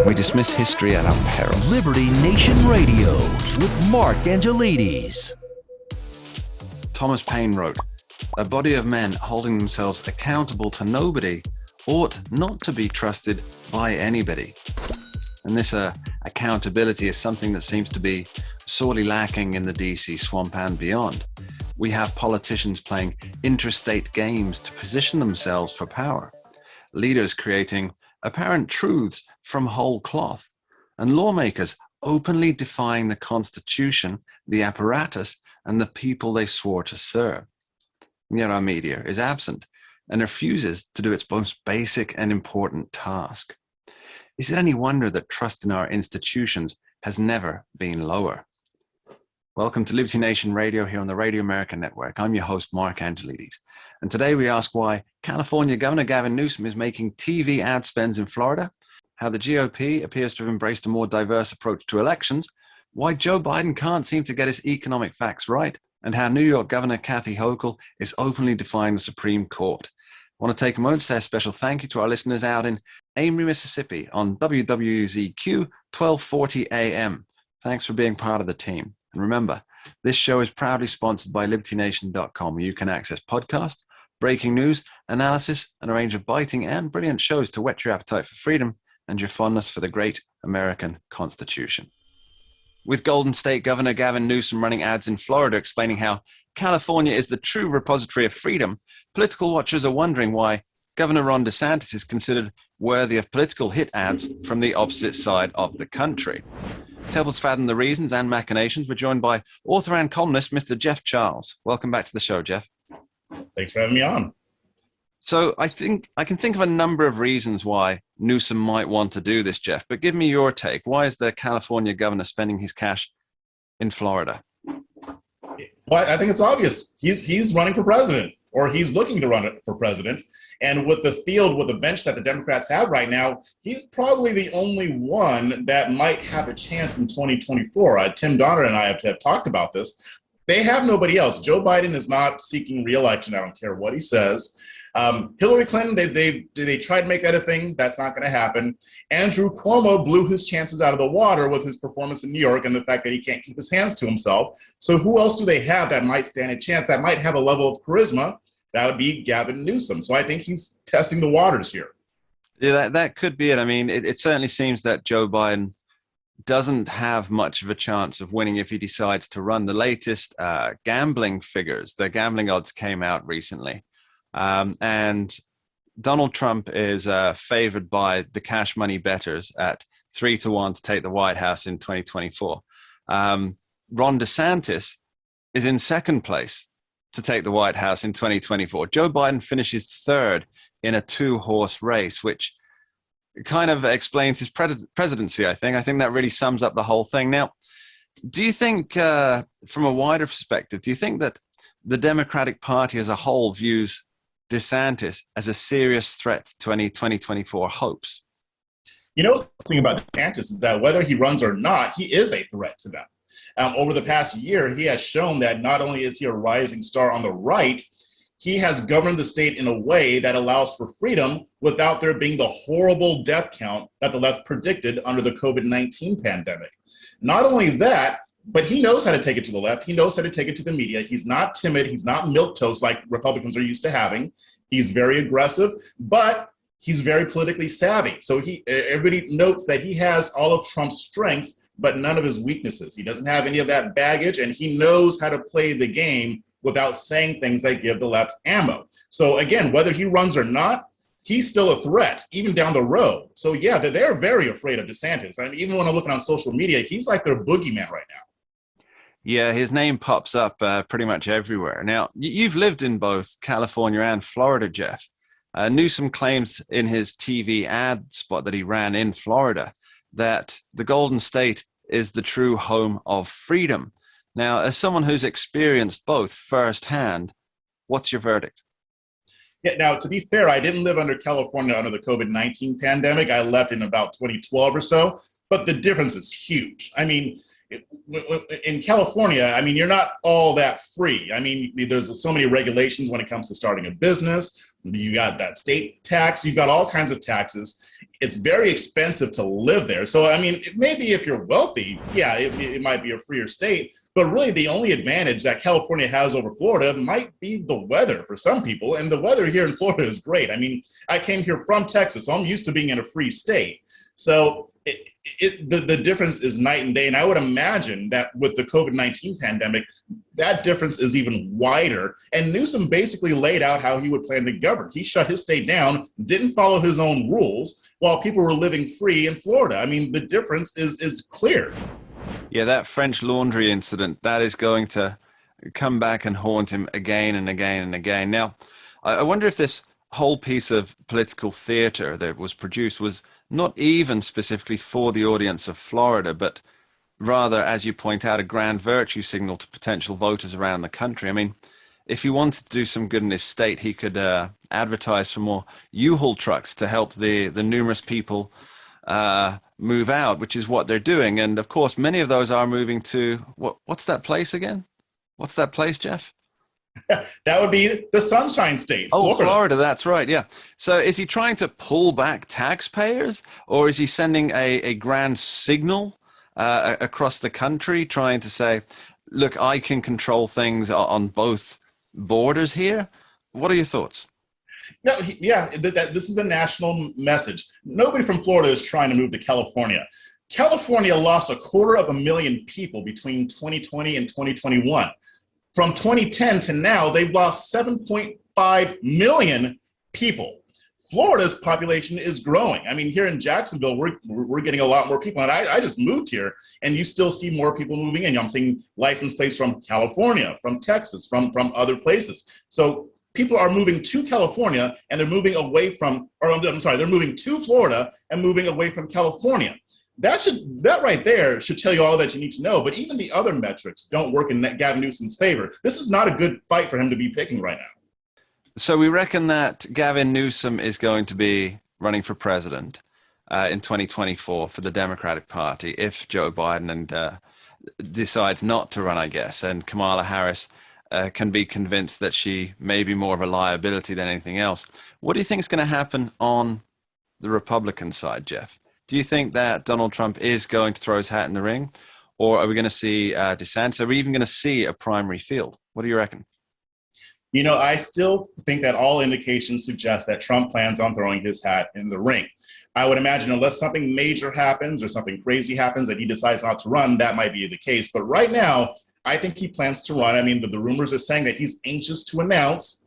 We dismiss history at our peril. Liberty Nation Radio with Mark Angelides. Thomas Paine wrote, "A body of men holding themselves accountable to nobody ought not to be trusted by anybody." And this accountability is something that seems to be sorely lacking in the DC swamp and beyond. We have politicians playing interstate games to position themselves for power, leaders creating apparent truths from whole cloth, and lawmakers openly defying the Constitution, the apparatus, and the people they swore to serve. And yet our media is absent and refuses to do its most basic and important task. Is it any wonder that trust in our institutions has never been lower? Welcome to Liberty Nation Radio here on the Radio America Network. I'm your host, Mark Angelides. And today we ask why California Governor Gavin Newsom is making TV ad spends in Florida, how the GOP appears to have embraced a more diverse approach to elections, why Joe Biden can't seem to get his economic facts right, and how New York Governor Kathy Hochul is openly defying the Supreme Court. I want to take a moment to say a special thank you to our listeners out in Amory, Mississippi on WWZQ 1240 AM. Thanks for being part of the team. And remember, this show is proudly sponsored by LibertyNation.com, where you can access podcasts, breaking news, analysis, and a range of biting and brilliant shows to whet your appetite for freedom and your fondness for the great American Constitution. With Golden State Governor Gavin Newsom running ads in Florida explaining how California is the true repository of freedom, political watchers are wondering why Governor Ron DeSantis is considered worthy of political hit ads from the opposite side of the country. To help us fathom the reasons and machinations, we're joined by author and columnist Mr. Jeff Charles. Welcome back to the show, Jeff. Thanks for having me on. So I think I can think of a number of reasons why Newsom might want to do this, Jeff, but give me your take. Why is the California governor spending his cash in Florida? Well, I think it's obvious. He's running for president, or he's looking to run for president. And with the bench that the Democrats have right now, he's probably the only one that might have a chance in 2024. Tim Donner and I have talked about this. They have nobody else. Joe Biden is not seeking re-election. I don't care what he says. Hillary Clinton, they tried to make that a thing. That's not going to happen. Andrew Cuomo blew his chances out of the water with his performance in New York and the fact that he can't keep his hands to himself. So who else do they have that might stand a chance, that might have a level of charisma? That would be Gavin Newsom. So I think he's testing the waters here. Yeah, that could be it. I mean, it certainly seems that Joe Biden doesn't have much of a chance of winning if he decides to run. The latest gambling figures, the gambling odds came out recently. And Donald Trump is favored by the cash money bettors at 3-1 to take the White House in 2024. Ron DeSantis is in second place to take the White House in 2024. Joe Biden finishes third in a 2-horse race, which kind of explains his presidency, I think. I think that really sums up the whole thing. Now, do you think, from a wider perspective, do you think that the Democratic Party as a whole views DeSantis as a serious threat to any 2024 hopes? You know, the thing about DeSantis is that whether he runs or not, he is a threat to them. Over the past year, he has shown that not only is he a rising star on the right, he has governed the state in a way that allows for freedom without there being the horrible death count that the left predicted under the COVID-19 pandemic. Not only that, but he knows how to take it to the left. He knows how to take it to the media. He's not timid. He's not milquetoast like Republicans are used to having. He's very aggressive, but he's very politically savvy. So everybody notes that he has all of Trump's strengths, but none of his weaknesses. He doesn't have any of that baggage, and he knows how to play the game without saying things that give the left ammo. So again, whether he runs or not, he's still a threat, even down the road. So yeah, they're very afraid of DeSantis. I mean, even when I'm looking on social media, he's like their boogeyman right now. Yeah, his name pops up pretty much everywhere. Now, you've lived in both California and Florida, Jeff. Newsom claims in his TV ad spot that he ran in Florida that the Golden State is the true home of freedom. Now, as someone who's experienced both firsthand, what's your verdict? Yeah, now, to be fair, I didn't live under California under the COVID-19 pandemic. I left in about 2012 or so, but the difference is huge. I mean, in California, I mean, you're not all that free. I mean, there's so many regulations when it comes to starting a business. You got that state tax, you've got all kinds of taxes. it's very expensive to live there. So, I mean, maybe if you're wealthy, yeah, it might be a freer state. But really, the only advantage that California has over Florida might be the weather for some people. And the weather here in Florida is great. I mean, I came here from Texas, so I'm used to being in a free state. So the difference is night and day. And I would imagine that with the COVID-19 pandemic, that difference is even wider. And Newsom basically laid out how he would plan to govern. He shut his state down, didn't follow his own rules, while people were living free in Florida. I mean, the difference is clear. Yeah, that French Laundry incident, that is going to come back and haunt him again and again and again. Now, I wonder if this whole piece of political theater that was produced was not even specifically for the audience of Florida, but rather, as you point out, a grand virtue signal to potential voters around the country. I mean, if he wanted to do some good in his state, he could advertise for more U-Haul trucks to help the numerous people move out, which is what they're doing. And of course, many of those are moving to, what's that place again? What's that place, Jeff? That would be the Sunshine State, Florida. Oh, Florida, that's right, yeah. So is he trying to pull back taxpayers, or is he sending a grand signal across the country, trying to say, look, I can control things on both borders here? What are your thoughts? No, this is a national message. Nobody from Florida is trying to move to California. California lost 250,000 people between 2020 and 2021. From 2010 to now, they've lost 7.5 million people. Florida's population is growing. I mean, here in Jacksonville, we're getting a lot more people. And I just moved here, and you still see more people moving in. I'm seeing license plates from California, from Texas, from other places. So people are moving to California, and they're moving away from, they're moving to Florida and moving away from California. That right there should tell you all that you need to know. But even the other metrics don't work in Gavin Newsom's favor. This is not a good fight for him to be picking right now. So we reckon that Gavin Newsom is going to be running for president in 2024 for the Democratic Party if Joe Biden decides not to run, I guess, and Kamala Harris can be convinced that she may be more of a liability than anything else. What do you think is going to happen on the Republican side, Jeff? Do you think that Donald Trump is going to throw his hat in the ring, or are we going to see DeSantis? Are we even going to see a primary field? What do you reckon? You know, I still think that all indications suggest that Trump plans on throwing his hat in the ring. I would imagine unless something major happens or something crazy happens that he decides not to run, that might be the case. But right now, I think he plans to run. I mean, the rumors are saying that he's anxious to announce.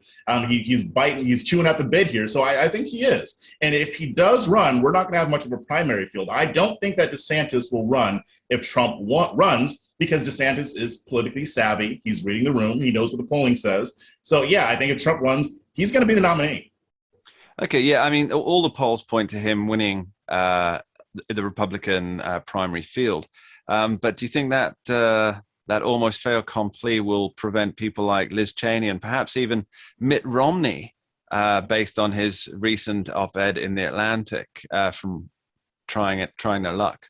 He's chewing at the bit here. So I think he is. And if he does run, we're not going to have much of a primary field. I don't think that DeSantis will run if Trump runs, because DeSantis is politically savvy. He's reading the room. He knows what the polling says. So, yeah, I think if Trump runs, he's going to be the nominee. Okay, yeah, I mean, all the polls point to him winning the Republican primary field. But do you think that that almost fait accompli will prevent people like Liz Cheney and perhaps even Mitt Romney, based on his recent op-ed in The Atlantic, from trying their luck?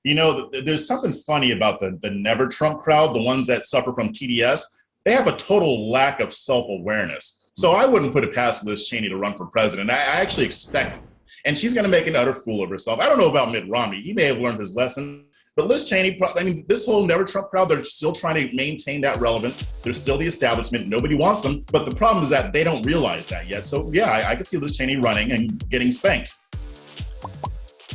You know, there's something funny about the Never Trump crowd, the ones that suffer from TDS. They have a total lack of self-awareness. So I wouldn't put it past Liz Cheney to run for president. I actually expect it. And she's going to make an utter fool of herself. I don't know about Mitt Romney. He may have learned his lesson. But Liz Cheney, I mean, this whole Never Trump crowd, they're still trying to maintain that relevance. They're still the establishment. Nobody wants them. But the problem is that they don't realize that yet. So, yeah, I could see Liz Cheney running and getting spanked.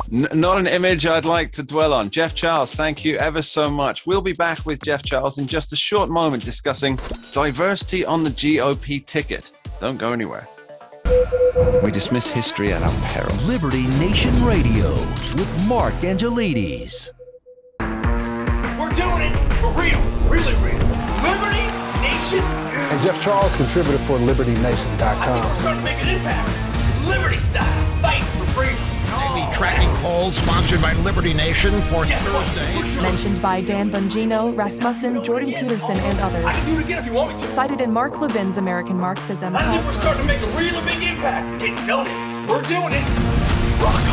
Not an image I'd like to dwell on. Jeff Charles, thank you ever so much. We'll be back with Jeff Charles in just a short moment discussing diversity on the GOP ticket. Don't go anywhere. We dismiss history at our peril. Liberty Nation Radio with Mark Angelides. We're doing it for real, really real. Liberty Nation. And Jeff Charles, contributor for LibertyNation.com. I think we're starting to make an impact. Liberty style, fight for freedom. Daily tracking poll sponsored by Liberty Nation for Thursday. Mentioned by Dan Bongino, Rasmussen, Jordan Peterson, and I others. can do it again if you want me to. Cited in Mark Levin's American Marxism. I think we're starting to make a really big impact. Get noticed. We're doing it. Rock on.